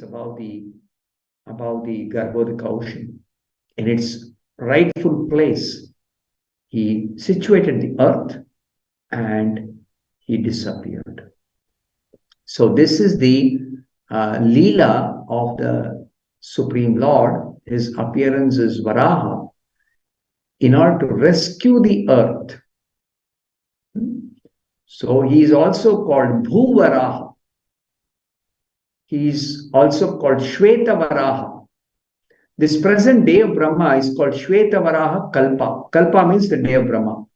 about the Garbhodaka ocean in its rightful place. He situated the earth and he disappeared. So this is the Leela of the Supreme Lord. His appearance is Varaha in order to rescue the earth. So he is also called Bhuvaraha. He is also called Shweta Varaha. This present day of Brahma is called Shweta Varaha Kalpa. Kalpa means the day of Brahma.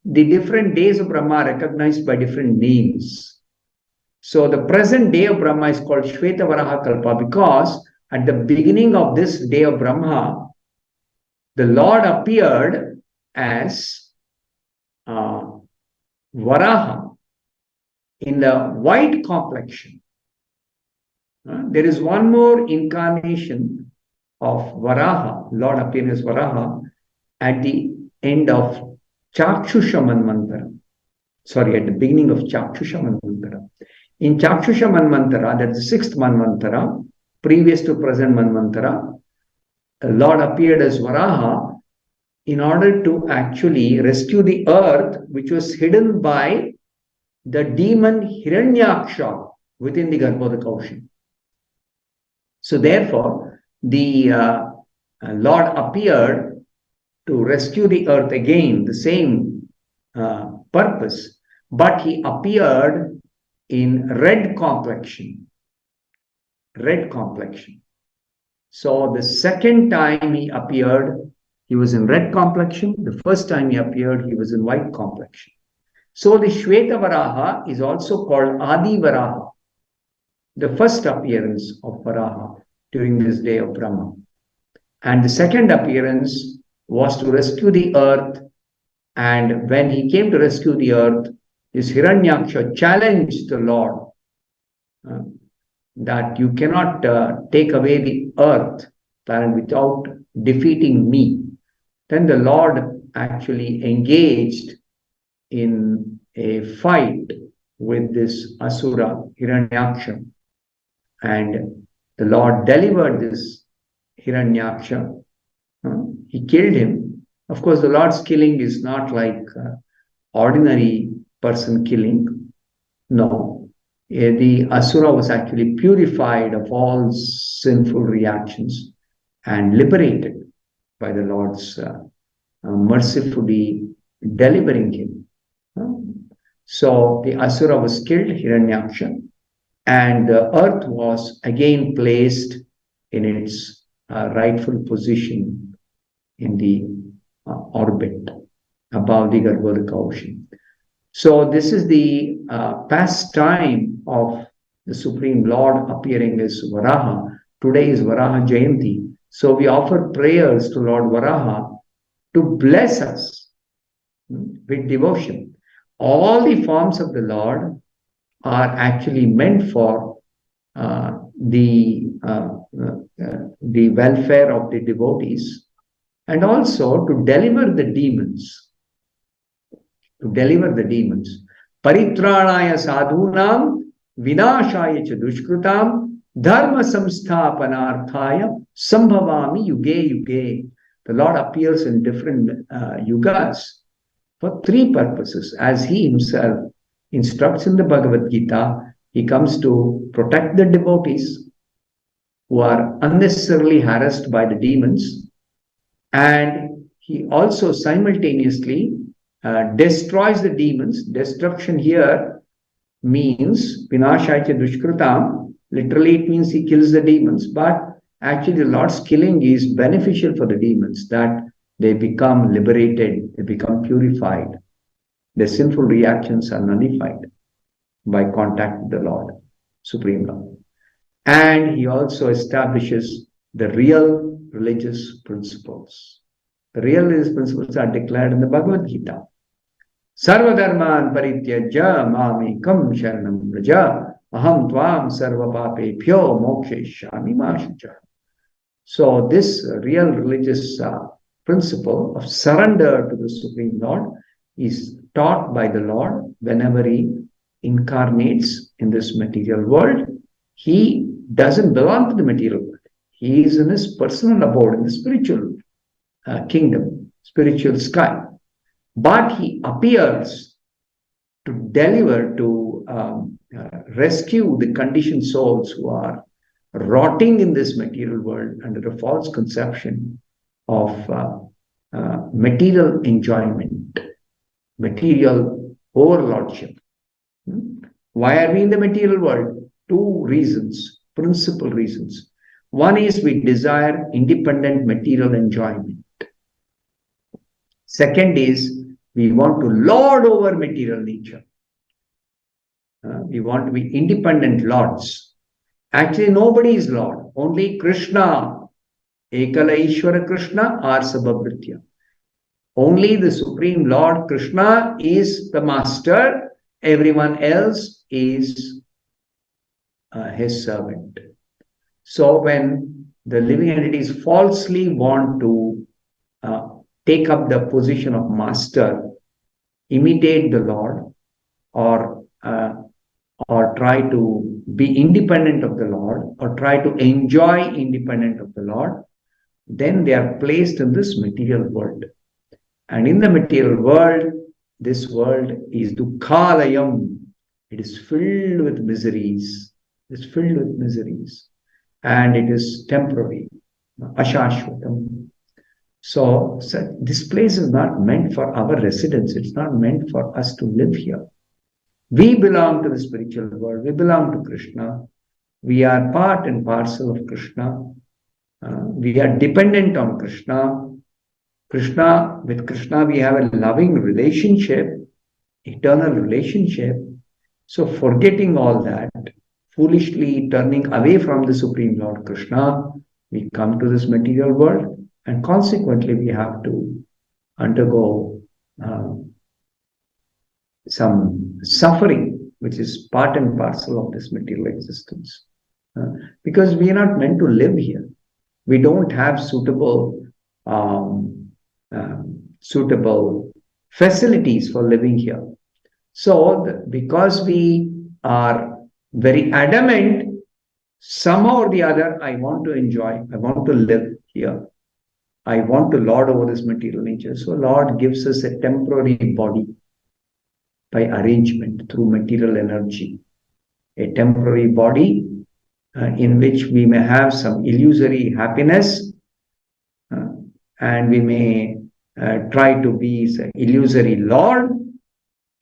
The different days of Brahma are recognized by different names. So the present day of Brahma is called Shweta Varaha Kalpa because at the beginning of this day of Brahma, the Lord appeared as Varaha in the white complexion. There is one more incarnation of Varaha, Lord appeared as Varaha at the end of Chakshusha Manvantara. Sorry, at the beginning of Chakshusha Manvantara. In Chakshusha Manvantara, that is the 6th Manvantara, previous to present Manvantara, the Lord appeared as Varaha in order to actually rescue the earth, which was hidden by the demon Hiranyaksha within the Garbhodaka ocean. So therefore, the Lord appeared to rescue the earth again, the same purpose, but he appeared in red complexion. Red complexion. So the second time he appeared, he was in red complexion. The first time he appeared, he was in white complexion. So the Shweta Varaha is also called Adi Varaha, the first appearance of Varaha during this day of Brahma. And the second appearance was to rescue the earth. And when he came to rescue the earth, his Hiranyaksha challenged the Lord that you cannot take away the earth without defeating me. Then the Lord actually engaged in a fight with this Asura Hiranyaksha. And the Lord delivered this Hiranyaksha. He killed him. Of course, the Lord's killing is not like ordinary person killing. No. The Asura was actually purified of all sinful reactions and liberated by the Lord's mercifully delivering him. So the Asura was killed, Hiranyaksha, and the earth was again placed in its rightful position in the orbit above the Garbhodaka ocean. So this is the pastime of the Supreme Lord appearing as Varaha. Today is Varaha Jayanti. So we offer prayers to Lord Varaha to bless us with devotion. All the forms of the Lord are actually meant for the welfare of the devotees and also to deliver the demons. To deliver the demons. Paritranaya sadhunam vinashaya cha dushkrutam dharma samsthapanarthaya sambhavami yuge yuge. The Lord appears in different yugas for 3 purposes. As he himself instructs in the Bhagavad Gita, he comes to protect the devotees who are unnecessarily harassed by the demons, and he also simultaneously destroys the demons. Destruction here means vinashaya dushkrutam. Literally it means he kills the demons, but actually the Lord's killing is beneficial for the demons, that they become liberated, they become purified. Their sinful reactions are nullified by contact with the Lord, Supreme Lord. And he also establishes the real religious principles. The real religious principles are declared in the Bhagavad Gita. Sarva dharman parityajya mamekam sharanam vraja aham tvam sarva papebhyo mokshayishyami ma shucha. So this real religious principle of surrender to the Supreme Lord is taught by the Lord whenever he incarnates in this material world. He doesn't belong to the material world. He is in his personal abode in the spiritual kingdom, spiritual sky. But he appears to deliver, to rescue the conditioned souls who are rotting in this material world under a false conception of material enjoyment, material overlordship. Why are we in the material world? Two reasons, principal reasons. One is we desire independent material enjoyment. Second is we want to lord over material nature. We want to be independent lords. Actually, nobody is lord. Only Krishna, Ekala Ishvara Krishna, Arsabhavritya. Only the Supreme Lord Krishna is the master. Everyone else is his servant. So when the living entities falsely want to take up the position of master, imitate the Lord, or try to be independent of the Lord, or try to enjoy independent of the Lord, then they are placed in this material world. And in the material world, this world is dukkhalayam. It is filled with miseries. It is filled with miseries. And it is temporary. Ashashvatam. So this place is not meant for our residence. It's not meant for us to live here. We belong to the spiritual world. We belong to Krishna. We are part and parcel of Krishna. We are dependent on Krishna. With Krishna, we have a loving relationship, eternal relationship. So forgetting all that, foolishly turning away from the Supreme Lord Krishna, we come to this material world, and consequently we have to undergo some suffering, which is part and parcel of this material existence. Because we are not meant to live here. We don't have suitable facilities for living here. So because we are very adamant, somehow or the other, I want to enjoy, I want to live here. I want to lord over this material nature. So Lord gives us a temporary body by arrangement through material energy. A temporary body in which we may have some illusory happiness, and we may try to be an illusory Lord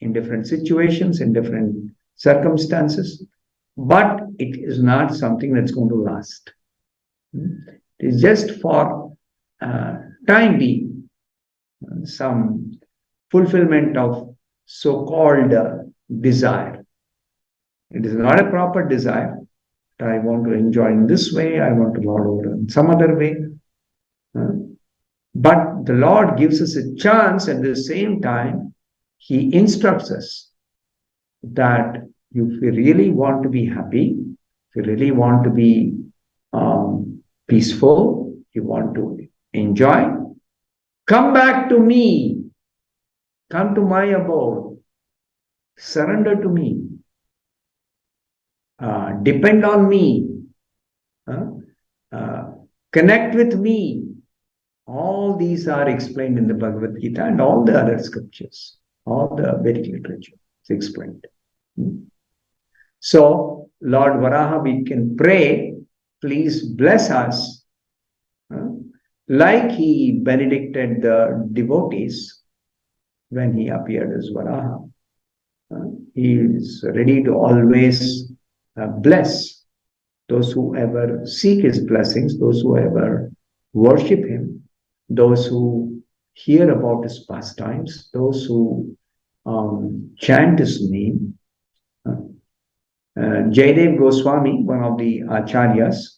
in different situations, in different circumstances, but it is not something that's going to last. It is just for time being, some fulfillment of so-called desire. It is not a proper desire. I want to enjoy in this way, I want to lord over in some other way. But the Lord gives us a chance. At the same time, He instructs us that if we really want to be happy, if you really want to be peaceful, you want to enjoy, come back to me, come to my abode, surrender to me, depend on me, connect with me. All these are explained in the Bhagavad Gita and all the other scriptures, all the Vedic literature is explained. So, Lord Varaha, we can pray, please bless us, like He benedicted the devotees when He appeared as Varaha. He is ready to always bless those who ever seek His blessings, those who ever worship Him, those who hear about His pastimes, those who chant His name. Jayadev Goswami, one of the acharyas,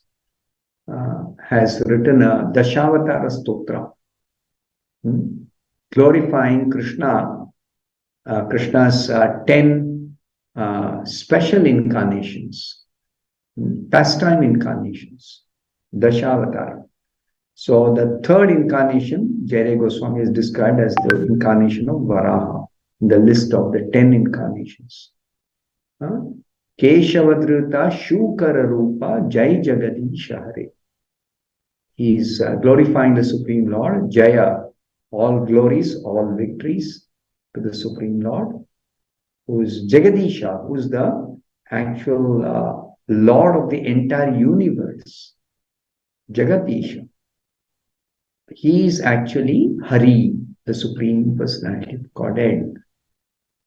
has written a Dashavatara Stotra, glorifying Krishna, Krishna's 10 special incarnations, pastime incarnations, Dashavatara. So the third incarnation, Jayadev Goswami, is described as the incarnation of Varaha, in the list of the 10 incarnations. Keshavadruta Shukara Rupa Jai Jagadisha Hare. He is glorifying the Supreme Lord. Jaya, all glories, all victories to the Supreme Lord, who is Jagadisha, who is the actual Lord of the entire universe. Jagadisha. He is actually Hari, the Supreme Personality of Godhead.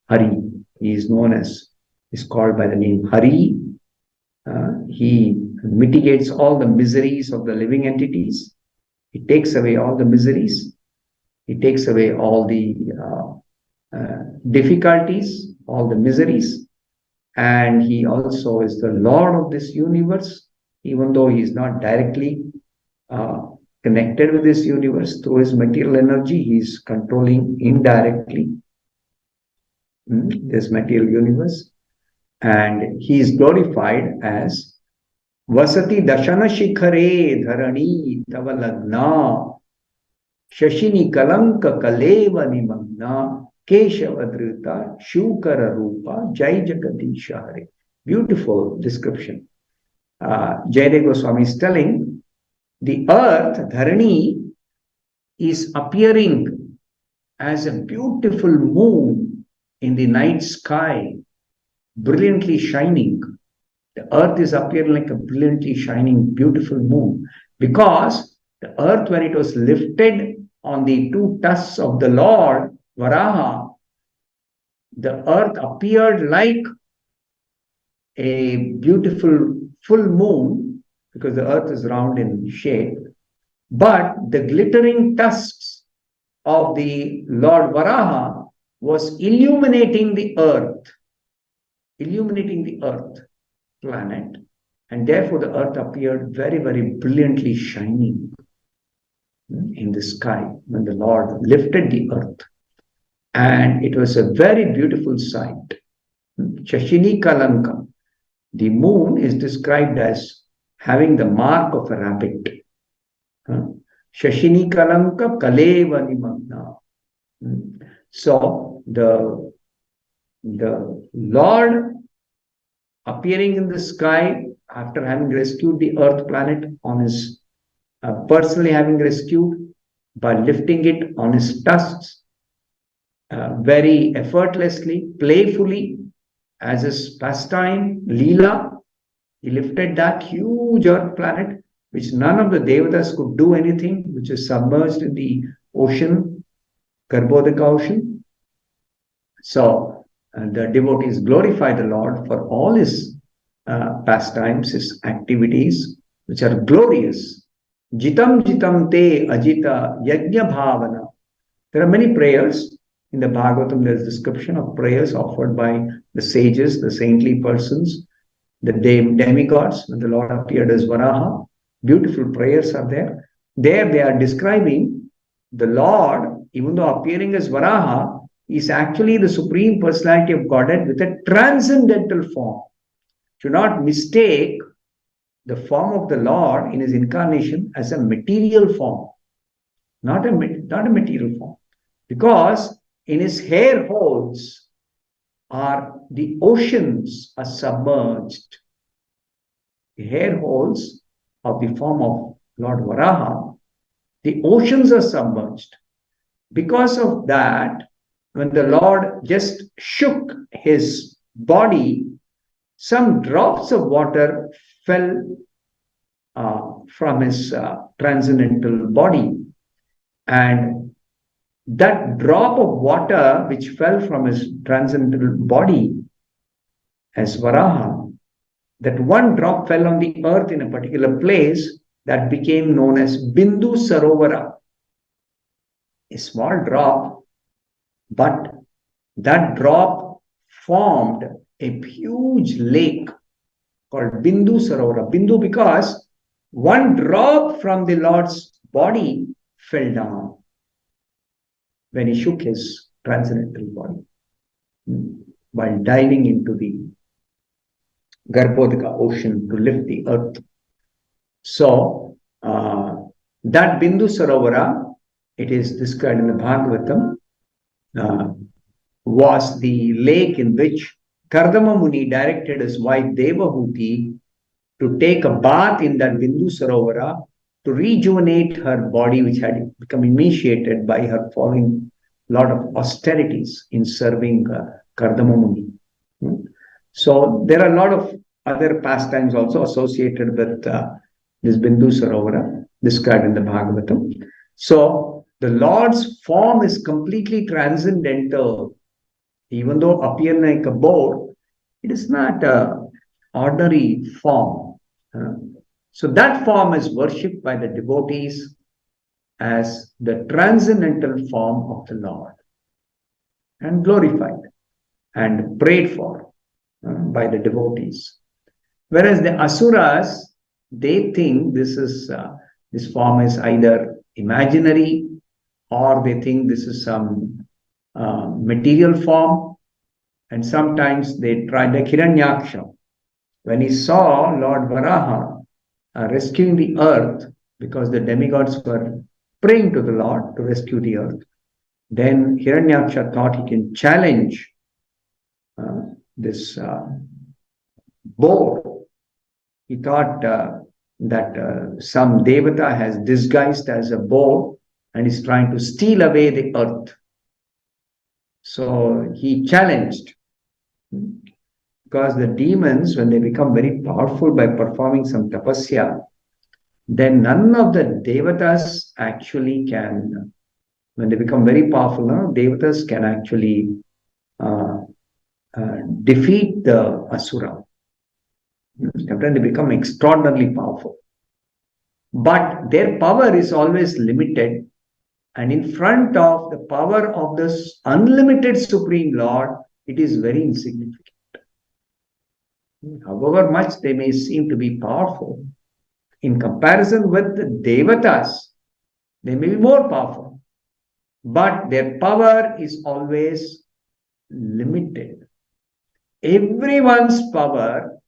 Hari. He is known as, is called by the name Hari. He mitigates all the miseries of the living entities. He takes away all the miseries. He takes away all the difficulties, all the miseries. And he also is the Lord of this universe, even though he is not directly connected with this universe through his material energy. He is controlling indirectly this material universe. And he is glorified as Vasati Dashana Shikhare Dharani Tavalagna Shashini Kalanka Kaleva Nimagna Keshavadrita Shukara Rupa Jai Jagadisha Hare. Beautiful description. Jayadeva Swami is telling the earth, Dharani, is appearing as a beautiful moon in the night sky, brilliantly shining. The earth is appearing like a brilliantly shining, beautiful moon, because the earth, when it was lifted on the two tusks of the Lord Varaha, the earth appeared like a beautiful full moon, because the earth is round in shape, but the glittering tusks of the Lord Varaha was illuminating the earth planet, and therefore the earth appeared very, very brilliantly shining in the sky when the Lord lifted the earth. And it was a very beautiful sight. Shashini Kalanka. The moon is described as having the mark of a rabbit. Shashini Kalanka Kaleva Nimagna. So the Lord appearing in the sky after having rescued the earth planet on his personally having rescued by lifting it on his tusks very effortlessly, playfully, as his pastime, Leela. He lifted that huge earth planet, which none of the Devatas could do anything, which is submerged in the ocean, Garbhodaka ocean. So the devotees glorify the Lord for all his pastimes, his activities, which are glorious. Jitam jitam te ajita yajna bhavana. There are many prayers. In the Bhagavatam, there is description of prayers offered by the sages, the saintly persons, the demigods, when the Lord appeared as Varaha. Beautiful prayers are there. There they are describing the Lord, even though appearing as Varaha, is actually the Supreme Personality of Godhead with a transcendental form. Do not mistake the form of the Lord in his incarnation as a material form. Not a material form. Because in his hair holes are the oceans are submerged. The hair holes of the form of Lord Varaha, the oceans are submerged. Because of that, when the Lord just shook his body, some drops of water fell from his transcendental body. And that drop of water which fell from his transcendental body as Varaha, that one drop fell on the earth in a particular place that became known as Bindu Sarovara. A small drop, but that drop formed a huge lake called Bindu Sarovara. Bindu because one drop from the Lord's body fell down when he shook his transcendental body while diving into the Garbhodaka ocean to lift the earth. So, that Bindu Sarovara, it is described in the Bhagavatam, was the lake in which Kardama Muni directed his wife Devahuti to take a bath in that Bindu Sarovara to rejuvenate her body, which had become emaciated by her following a lot of austerities in serving Kardama Muni. So there are a lot of other pastimes also associated with this Bindu Sarovara described in the Bhagavatam. So the Lord's form is completely transcendental. Even though appear like a board, it is not an ordinary form. So that form is worshipped by the devotees as the transcendental form of the Lord and glorified and prayed for by the devotees. Whereas the asuras, they think this form is either imaginary or they think this is some material form, and sometimes they try the Hiranyaksha. When he saw Lord Varaha rescuing the earth, because the demigods were praying to the Lord to rescue the earth, then Hiranyaksha thought he can challenge this boar. He thought that some devata has disguised as a boar and is trying to steal away the earth. So he challenged, because the demons, when they become very powerful by performing some tapasya, then none of the devatas actually can, when they become very powerful, devatas can actually defeat the asura. Sometimes they become extraordinarily powerful. But their power is always limited, and in front of the power of this unlimited Supreme Lord, it is very insignificant. However much they may seem to be powerful, in comparison with the devatas, they may be more powerful, but their power is always limited. Everyone's power,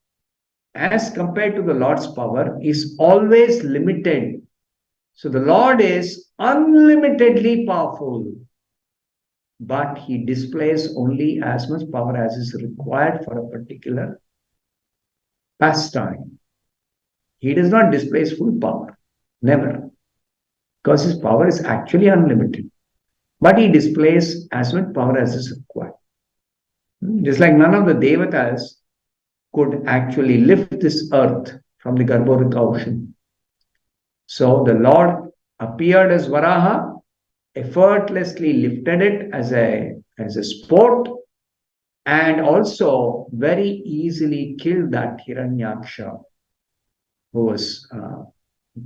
as compared to the Lord's power, is always limited. So the Lord is unlimitedly powerful, but he displays only as much power as is required for a particular pastime. He does not display full power, never, because his power is actually unlimited, but he displays as much power as is required. Just like none of the devatas could actually lift this earth from the Garbhodaka ocean. So the Lord appeared as Varaha, effortlessly lifted it as a sport, and also very easily killed that Hiranyaksha who was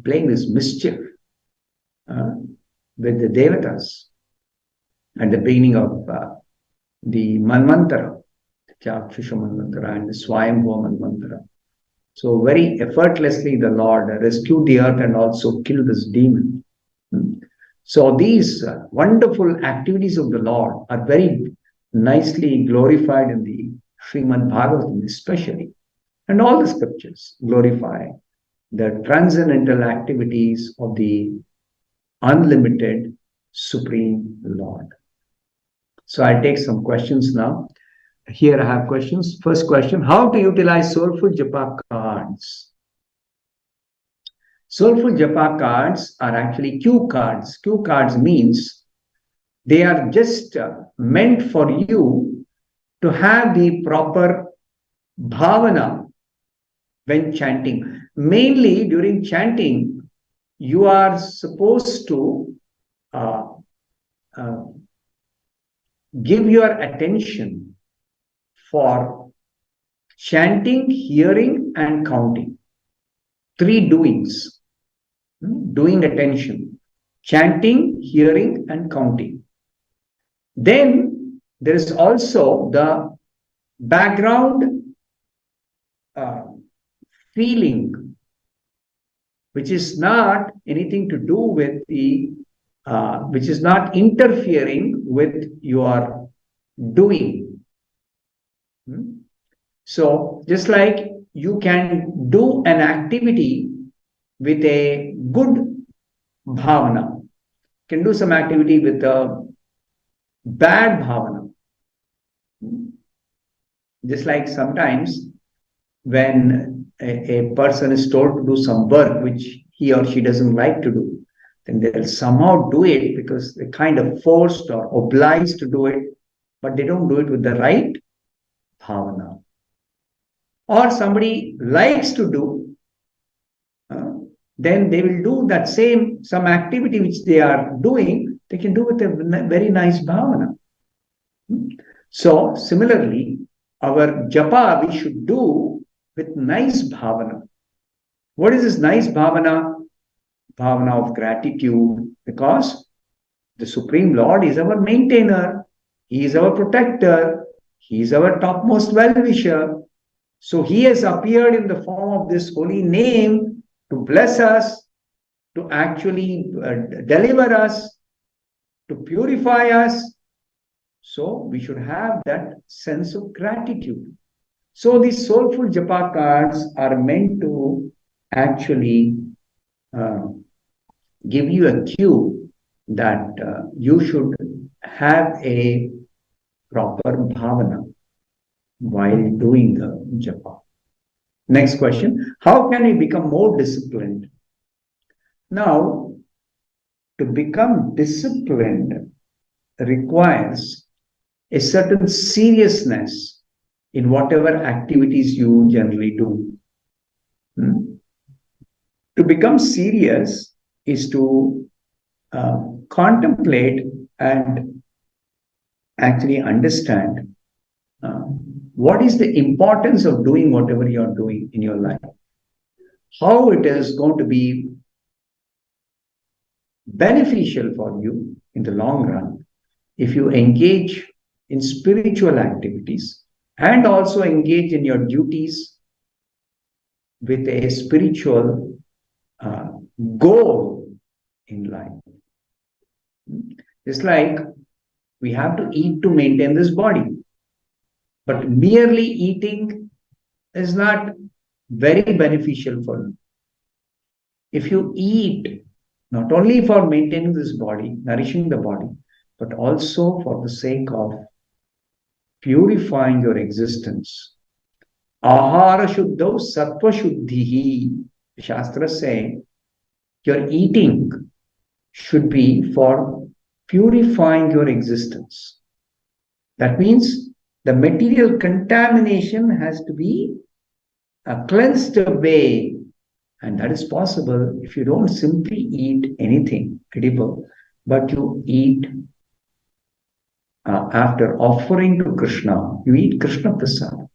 playing this mischief with the devatas at the beginning of the Manvantara, the Chakshusha Manvantara and the Swayambhuva Manvantara. So very effortlessly the Lord rescued the earth and also killed this demon. So these wonderful activities of the Lord are very nicely glorified in the Srimad Bhagavatam especially. And all the scriptures glorify the transcendental activities of the unlimited Supreme Lord. So I'll take some questions now. Here I have questions. First question, how to utilize Soulful Japa cards? Soulful Japa cards are actually cue cards. Cue cards means they are just meant for you to have the proper bhavana when chanting. Mainly during chanting, you are supposed to give your attention for chanting, hearing, and counting. 3 doings. Doing attention, chanting, hearing, and counting. Then there is also the background feeling, which is not anything to do with the, which is not interfering with your doing. So just like you can do an activity with a good bhavana, can do some activity with a bad bhavana. Just like sometimes when a person is told to do some work which he or she doesn't like to do, then they'll somehow do it because they're kind of forced or obliged to do it, but they don't do it with the right bhavana. Or somebody likes to do, then they will do that some activity which they are doing, they can do with a very nice bhavana. So similarly, our japa we should do with nice bhavana. What is this nice bhavana? Bhavana of gratitude, because the Supreme Lord is our maintainer, He is our protector, He is our topmost well-wisher. So He has appeared in the form of this holy name to bless us, to actually deliver us, to purify us. So we should have that sense of gratitude. So these soulful japa cards are meant to actually give you a cue that you should have a proper bhavana while doing the japa. Next question, how can we become more disciplined? Now, to become disciplined requires a certain seriousness in whatever activities you generally do. To become serious is to contemplate and actually understand what is the importance of doing whatever you are doing in your life, how it is going to be beneficial for you in the long run if you engage in spiritual activities and also engage in your duties with a spiritual goal in life. It's like we have to eat to maintain this body, but merely eating is not very beneficial for you. If you eat not only for maintaining this body, nourishing the body, but also for the sake of purifying your existence. Ahara shuddho sattva shuddhihi. The Shastras say your eating should be for purifying your existence. That means the material contamination has to be cleansed away, and that is possible if you don't simply eat anything edible, but you eat after offering to Krishna, you eat Krishna Prasadam.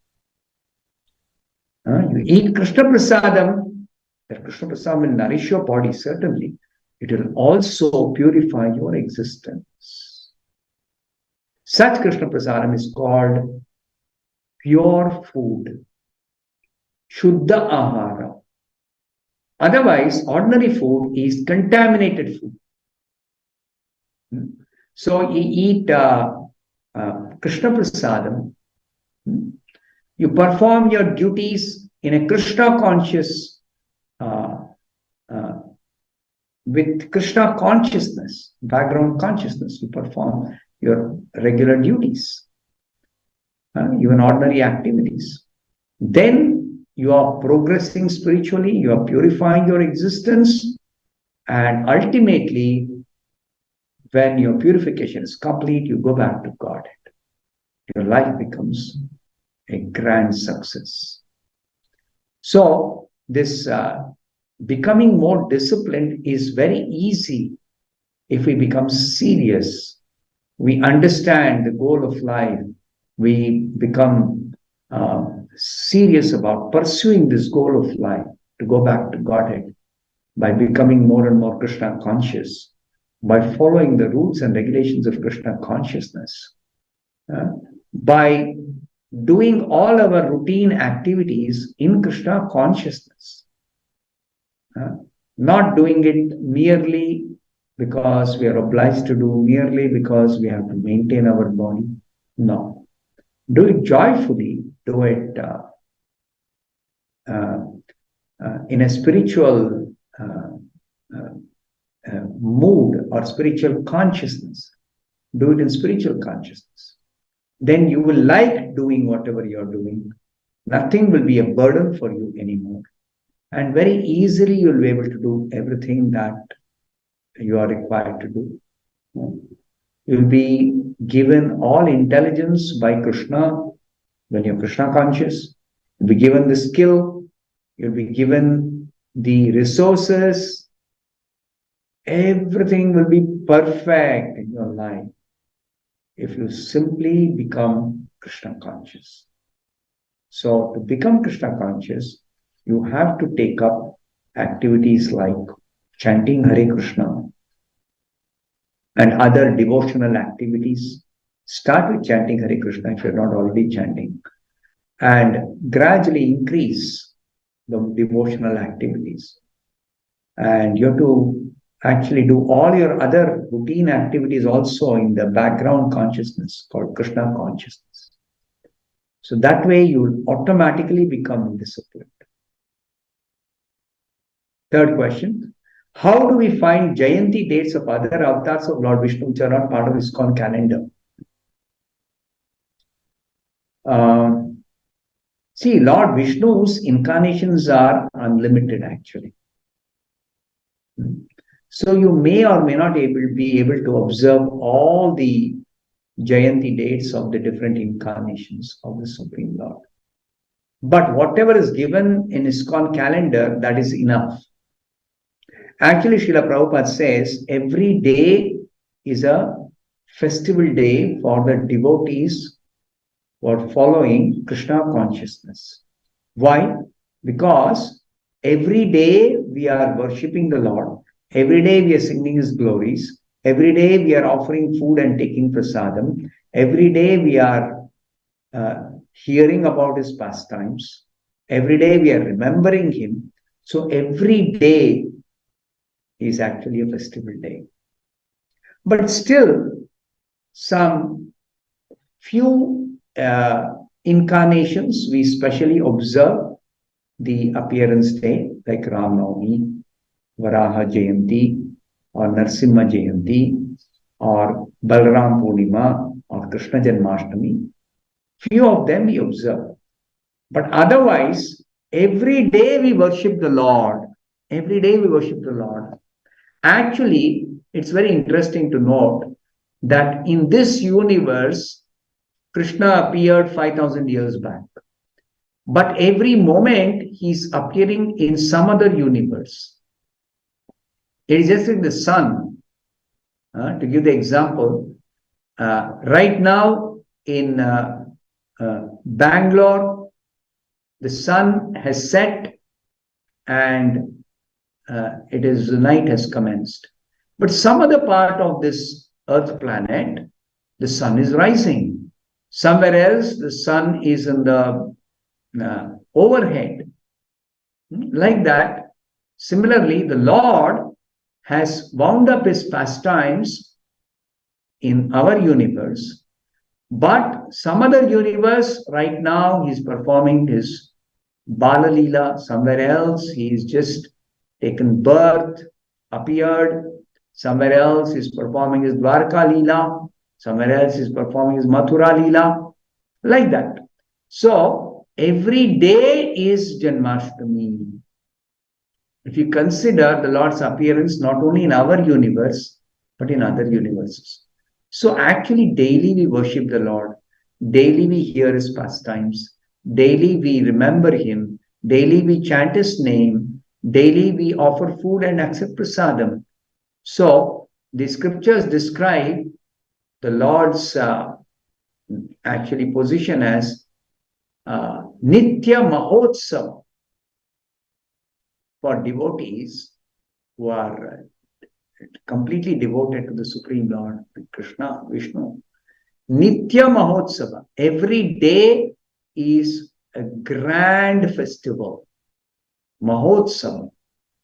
You eat Krishna Prasadam, that Krishna Prasadam will nourish your body, certainly. It will also purify your existence. Such Krishna Prasadam is called pure food, Shuddha Ahara. Otherwise, ordinary food is contaminated food. So you eat Krishna Prasadam, you perform your duties in a Krishna conscious, with Krishna consciousness, background consciousness, you perform your regular duties, even ordinary activities. Then you are progressing spiritually, you are purifying your existence, and ultimately, when your purification is complete, you go back to Godhead. Your life becomes a grand success. So, this becoming more disciplined is very easy if we become serious. We understand the goal of life. We become serious about pursuing this goal of life to go back to Godhead by becoming more and more Krishna conscious, by following the rules and regulations of Krishna consciousness, by doing all our routine activities in Krishna consciousness, not doing it merely because we are obliged to do, merely because we have to maintain our body. No. Do it joyfully, do it in a spiritual mood or spiritual consciousness. Do it in spiritual consciousness. then you will like doing whatever you're doing. Nothing will be a burden for you anymore. And very easily you'll be able to do everything that you are required to do. You'll be given all intelligence by Krishna when you're Krishna conscious. You'll be given the skill, you'll be given the resources. Everything will be perfect in your life if you simply become Krishna conscious. So to become Krishna conscious, you have to take up activities like chanting Hare Krishna and other devotional activities. Start with chanting Hare Krishna if you're not already chanting, and gradually increase the devotional activities. And you have to actually do all your other routine activities also in the background consciousness called Krishna consciousness. So that way you will automatically become disciplined. Third question. How do we find Jayanti dates of other avatars of Lord Vishnu which are not part of ISKCON calendar? See, Lord Vishnu's incarnations are unlimited actually. So you may or may not be able to observe all the Jayanti dates of the different incarnations of the Supreme Lord. But whatever is given in ISKCON calendar, that is enough. Actually, Srila Prabhupada says every day is a festival day for the devotees who are following Krishna consciousness. Why? Because every day we are worshipping the Lord. Every day we are singing His glories. Every day we are offering food and taking prasadam. Every day we are hearing about His pastimes. Every day we are remembering Him. So every day is actually a festival day. But still, some few incarnations we specially observe the appearance day, like Ram Navami, Varaha Jayanti, or Narsimha Jayanti, or Balram Purnima, or Krishna Janmashtami. Few of them we observe. But otherwise, every day we worship the Lord. Every day we worship the Lord. Actually, it's very interesting to note that in this universe, Krishna appeared 5,000 years back. But every moment, he's appearing in some other universe. It is just like the sun. To give the example, right now in Bangalore, the sun has set and the night has commenced. But some other part of this Earth planet, the sun is rising. Somewhere else, the sun is in the overhead. Like that, similarly, the Lord has wound up His pastimes in our universe. But some other universe, right now, He's performing His Bala Leela. Somewhere else, He's just taken birth, appeared. Somewhere else is performing His Dwarka Leela. Somewhere else is performing His Mathura Leela. Like that. So, every day is Janmashtami. If you consider the Lord's appearance not only in our universe, but in other universes. So, actually, daily we worship the Lord. Daily we hear His pastimes. Daily we remember Him. Daily we chant His name. Daily we offer food and accept prasadam. So, the scriptures describe the Lord's actually position as Nitya Mahotsava for devotees who are completely devoted to the Supreme Lord, Krishna, Vishnu. Nitya Mahotsava. Every day is a grand festival. Mahotsava.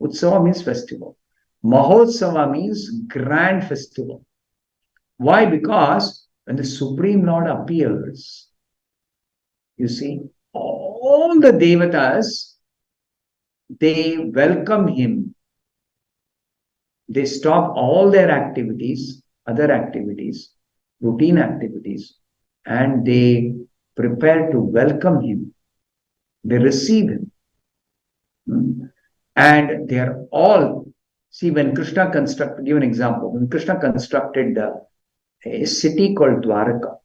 Utsava means festival. Mahotsava means grand festival. Why? Because when the Supreme Lord appears, you see, all the devatas, they welcome Him. They stop all their activities, other activities, routine activities, and they prepare to welcome him. They receive him. And they are all, see, when Krishna constructed, give an example, when Krishna constructed a city called Dwaraka,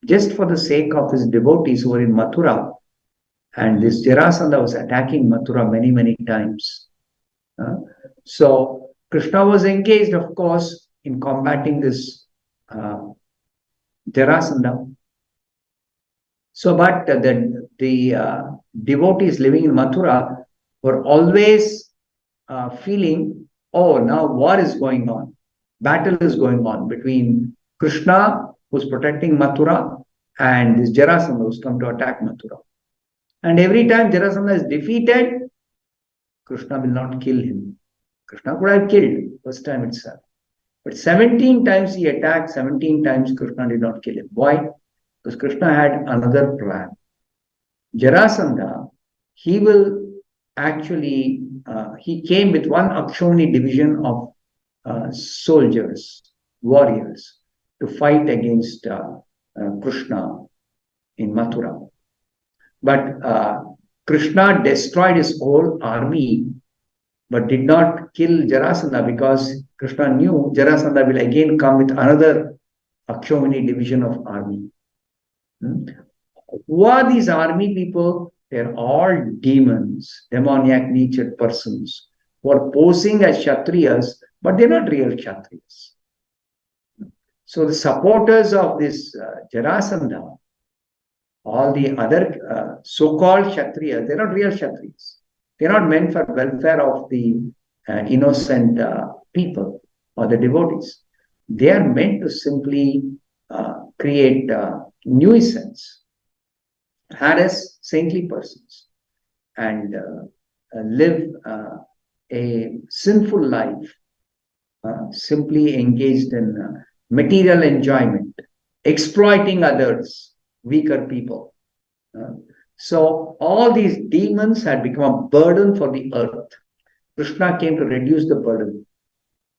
just for the sake of his devotees who were in Mathura, and this Jarasandha was attacking Mathura many, many times. So Krishna was engaged, of course, in combating this Jarasandha. So, but the devotees living in Mathura were always feeling, oh, now war is going on. Battle is going on between Krishna, who's protecting Mathura, and this Jarasandha who's come to attack Mathura. And every time Jarasandha is defeated, Krishna will not kill him. Krishna could have killed first time itself. But 17 times he attacked, 17 times Krishna did not kill him. Why? Because Krishna had another plan. Jarasandha, he will actually, he came with one Akshoni division of soldiers, warriors, to fight against Krishna in Mathura. But Krishna destroyed his whole army, but did not kill Jarasandha, because Krishna knew Jarasandha will again come with another Akshoni division of army. Who are these army people? They're all demons, demoniac natured persons who are posing as Kshatriyas, but they're not real Kshatriyas. So the supporters of this Jarasandha, all the other so-called Kshatriyas, they're not real Kshatriyas. They're not meant for welfare of the innocent people or the devotees. They are meant to simply create nuisance, harass saintly persons, and live a sinful life, simply engaged in material enjoyment, exploiting others, weaker people. So all these demons had become a burden for the earth. Krishna came to reduce the burden.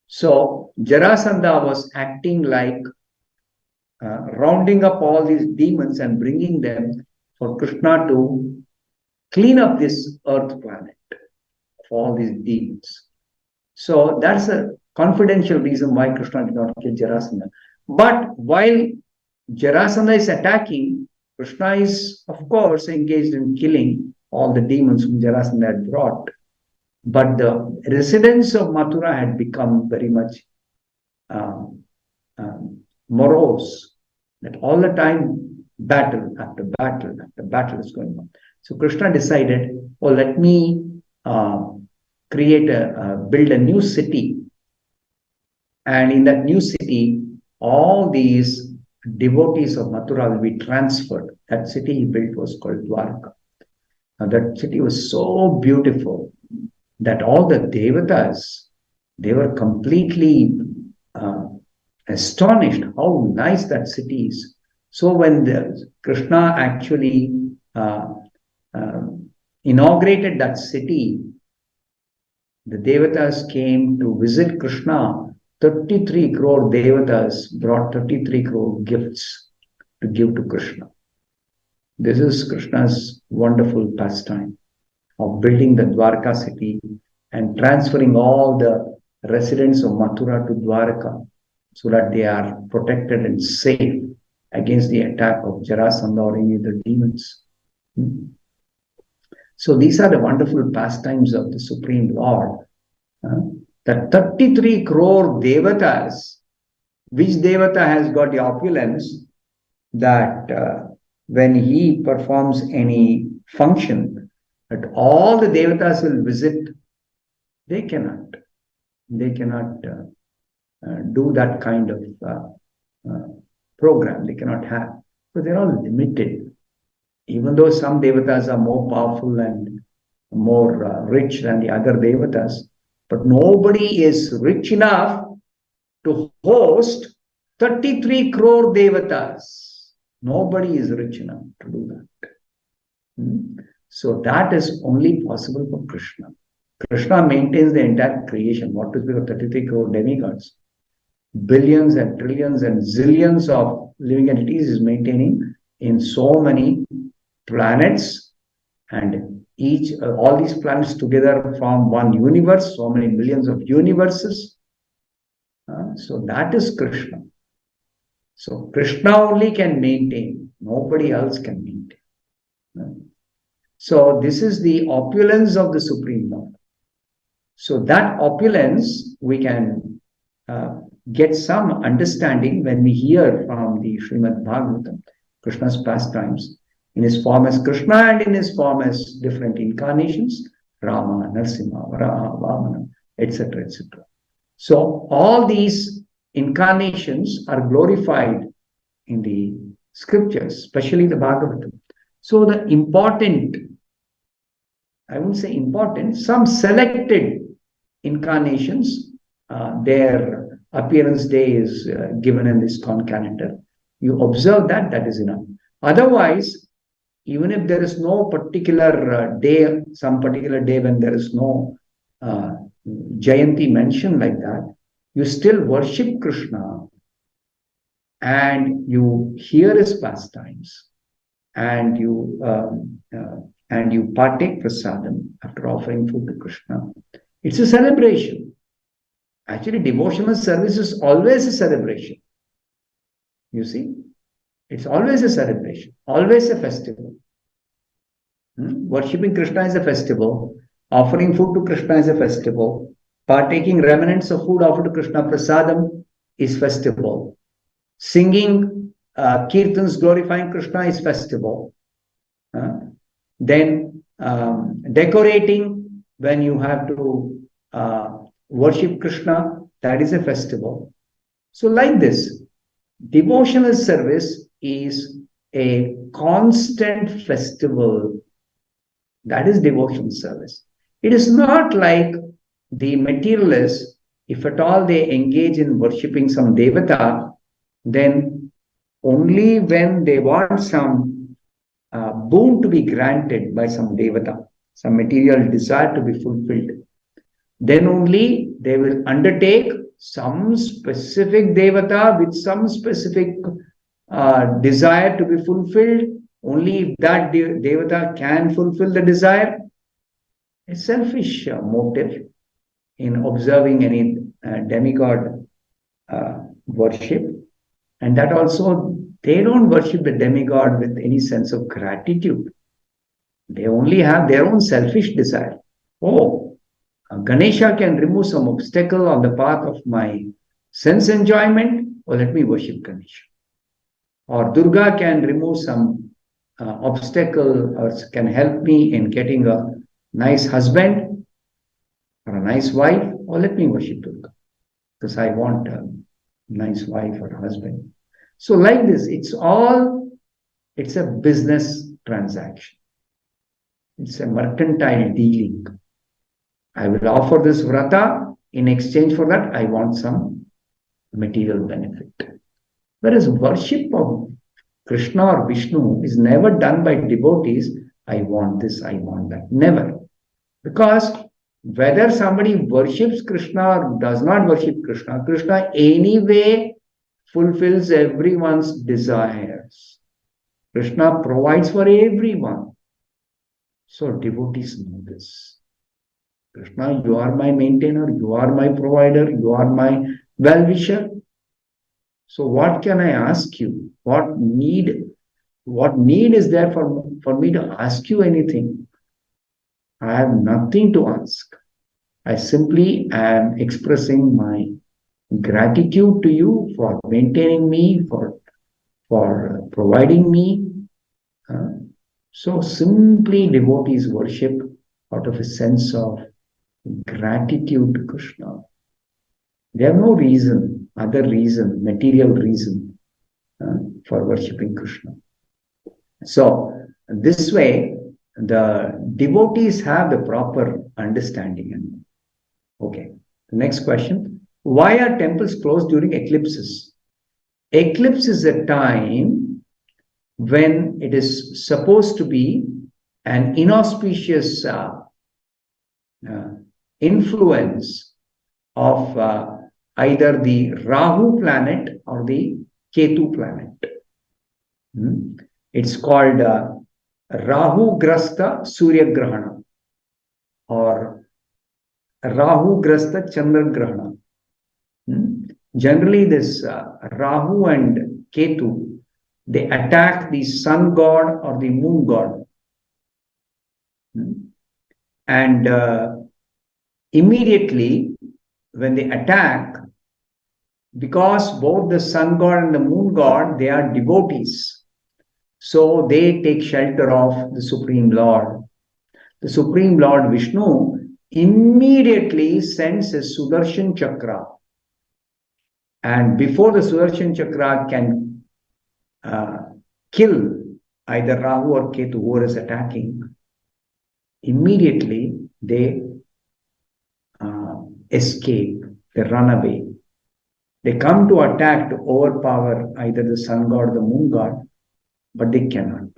So Jarasandha was acting like rounding up all these demons and bringing them for Krishna to clean up this earth planet of all these demons. So that's a confidential reason why Krishna did not kill Jarasandha. But while Jarasandha is attacking, Krishna is, of course, engaged in killing all the demons whom Jarasandha had brought. But the residents of Mathura had become very much morose, that all the time battle after battle after battle is going on. So Krishna decided, oh, let me build a new city. And in that new city, all these devotees of Mathura will be transferred. That city he built was called Dwarka. Now that city was so beautiful that all the devatas, they were completely astonished how nice that city is. So when Krishna actually inaugurated that city, the devatas came to visit Krishna. 33 crore devatas brought 33 crore gifts to give to Krishna. This is Krishna's wonderful pastime of building the Dwarka city and transferring all the residents of Mathura to Dwarka so that they are protected and safe against the attack of Jarasandha or any other demons. So these are the wonderful pastimes of the Supreme Lord. That 33 crore devatas, which devata has got the opulence that when he performs any function, that all the devatas will visit, they cannot do that kind of program. They cannot have. So they're all limited. Even though some devatas are more powerful and more rich than the other devatas, but nobody is rich enough to host 33 crore devatas. Nobody is rich enough to do that. So that is only possible for Krishna. Krishna maintains the entire creation. What to speak of 33 crore demigods? billions and trillions and zillions of living entities is maintaining in so many planets, and all these planets together form one universe, so many millions of universes. So that is Krishna. So Krishna only can maintain, nobody else can maintain. So this is the opulence of the Supreme Lord. So that opulence we can get some understanding when we hear from the Srimad Bhagavatam, Krishna's pastimes, in his form as Krishna and in his form as different incarnations, Rama, Narasimha, Varaha, Vamana, etc., etc. So all these incarnations are glorified in the scriptures, especially the Bhagavatam. So the important, I wouldn't say important, some selected incarnations, their appearance day is given in this ISKCON calendar. You observe that, that is enough. Otherwise, even if there is no particular day, some particular day when there is no Jayanti mentioned like that, you still worship Krishna and you hear his pastimes and you partake prasadam after offering food to Krishna. It's a celebration. Actually, devotional service is always a celebration. You see, it's always a celebration, always a festival. Worshipping Krishna is a festival. Offering food to Krishna is a festival. Partaking remnants of food offered to Krishna prasadam is festival. Singing kirtans glorifying Krishna is festival. Then decorating when you have to worship Krishna, that is a festival. So like this, devotional service is a constant festival. That is devotional service. It is not like the materialists, if at all they engage in worshipping some devata, then only when they want some boon to be granted by some devata, some material desire to be fulfilled, then only they will undertake some specific devata with some specific desire to be fulfilled. Only if that devata can fulfill the desire. A selfish motive in observing any demigod worship. And that also, they don't worship the demigod with any sense of gratitude. They only have their own selfish desire. Oh, Ganesha can remove some obstacle on the path of my sense enjoyment. Oh, let me worship Ganesha. Or Durga can remove some obstacle or can help me in getting a nice husband or a nice wife. Or let me worship Durga because I want a nice wife or a husband. So like this, it's a business transaction. It's a mercantile dealing. I will offer this vrata. In exchange for that, I want some material benefit. Whereas worship of Krishna or Vishnu is never done by devotees. I want this, I want that. Never. Because whether somebody worships Krishna or does not worship Krishna, Krishna anyway fulfills everyone's desires. Krishna provides for everyone. So devotees know this. Krishna, you are my maintainer, you are my provider, you are my well-wisher. So what can I ask you? What need is there for me to ask you anything? I have nothing to ask. I simply am expressing my gratitude to you for maintaining me, for providing me. So simply devotees worship out of a sense of gratitude to Krishna. They have no reason, other reason, material reason for worshipping Krishna. So this way, the devotees have the proper understanding. Okay, the next question. Why are temples closed during eclipses? Eclipse is a time when it is supposed to be an inauspicious influence of either the Rahu planet or the Ketu planet. It's called Rahu Grasta Surya Grahana or Rahu Grasta Chandra Grahana. Generally, this Rahu and Ketu, they attack the sun god or the moon god. And immediately, when they attack, because both the sun god and the moon god, they are devotees. So they take shelter of the Supreme Lord. The Supreme Lord Vishnu immediately sends a Sudarshan Chakra. And before the Sudarshan Chakra can kill either Rahu or Ketu, who is attacking, immediately they escape, they run away. They come to attack to overpower either the sun god or the moon god, but they cannot.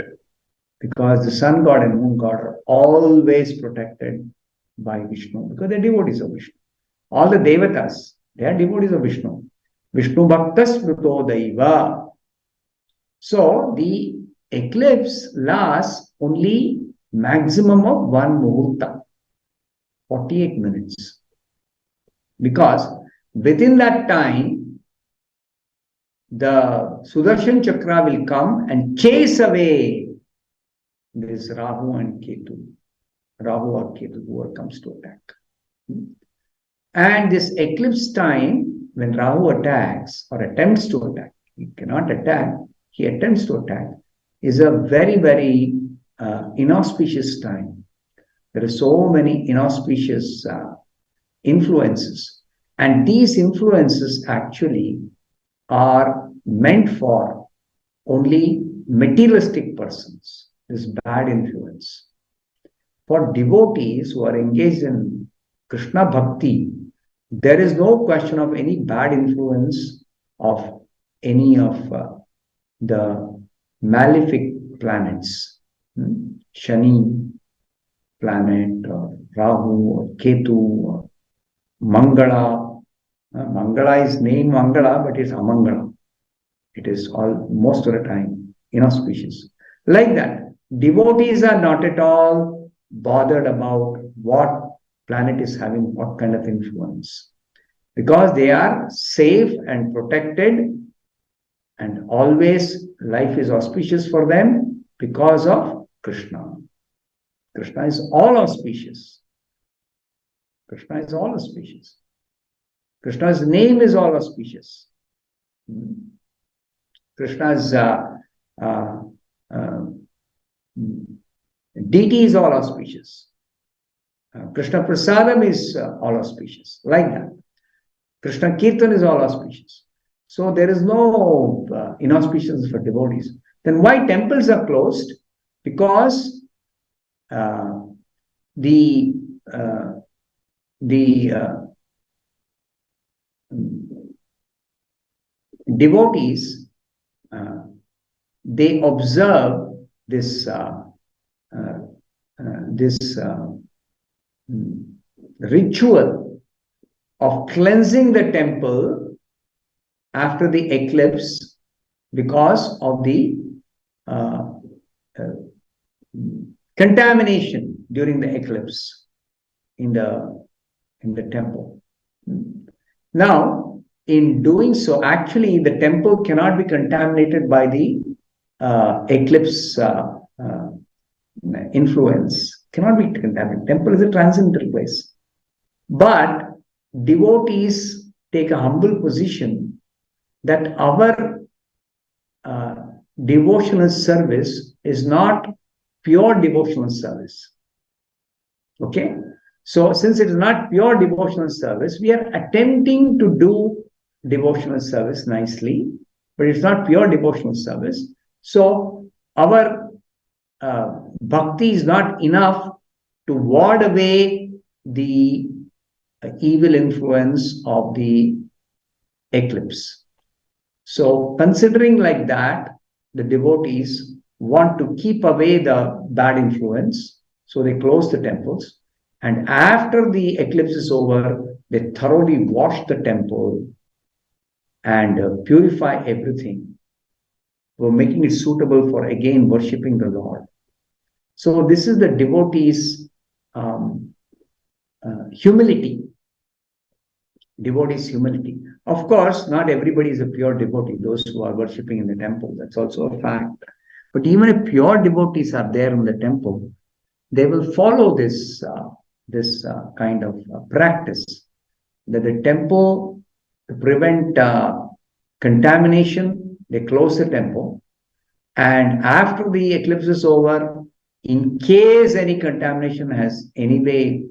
Because the sun god and moon god are always protected by Vishnu, because they're devotees of Vishnu. All the devatas, they are devotees of Vishnu. Vishnu Bhaktas Mruto Daiva. So the eclipse lasts only maximum of 1 muhurta, 48 minutes. Because within that time, the Sudarshan Chakra will come and chase away this Rahu and Ketu, Rahu or Ketu, whoever comes to attack. And this eclipse time, when Rahu attacks or attempts to attack, he cannot attack, he attempts to attack, is a very, very inauspicious time. There are so many inauspicious influences. And these influences actually are meant for only materialistic persons, this bad influence. For devotees who are engaged in Krishna Bhakti, there is no question of any bad influence of any of the malefic planets. Shani planet, or Rahu, or Ketu, or Mangala. Mangala is named Mangala, but it's Amangala. It is all most of the time inauspicious. Like that, devotees are not at all bothered about what planet is having what kind of influence, because they are safe and protected, and always life is auspicious for them because of Krishna. Krishna is all auspicious. Krishna is all auspicious. Krishna's name is all auspicious. Krishna's deity is all auspicious. Krishna Prasadam is all auspicious. Like that. Krishna Kirtan is all auspicious. So there is no inauspicious for devotees. Then why temples are closed? Because the devotees, they observe this ritual of cleansing the temple after the eclipse because of the contamination during the eclipse in the temple. Now, in doing so, actually the temple cannot be contaminated by the eclipse influence. Cannot be contaminated. Temple is a transcendental place. But devotees take a humble position that our devotional service is not pure devotional service. Okay? So, since it is not pure devotional service, we are attempting to do devotional service nicely, but it's not pure devotional service. So, our bhakti is not enough to ward away the evil influence of the eclipse. So, considering like that, the devotees want to keep away the bad influence, so they close the temples. And after the eclipse is over, they thoroughly wash the temple and purify everything, for making it suitable for again worshipping the Lord. So this is the devotees' humility. Devotees' humility. Of course, not everybody is a pure devotee, those who are worshipping in the temple. That's also a fact. But even if pure devotees are there in the temple, they will follow this kind of practice, that the temple, to prevent contamination, they close the temple. And after the eclipse is over, in case any contamination has anyway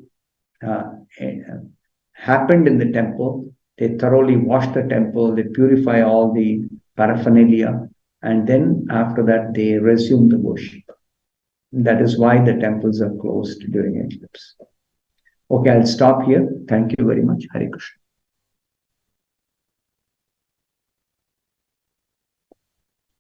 happened in the temple, they thoroughly wash the temple, they purify all the paraphernalia, and then after that they resume the worship. That is why the temples are closed during eclipse. Okay, I'll stop here. Thank you very much. Hare Krishna.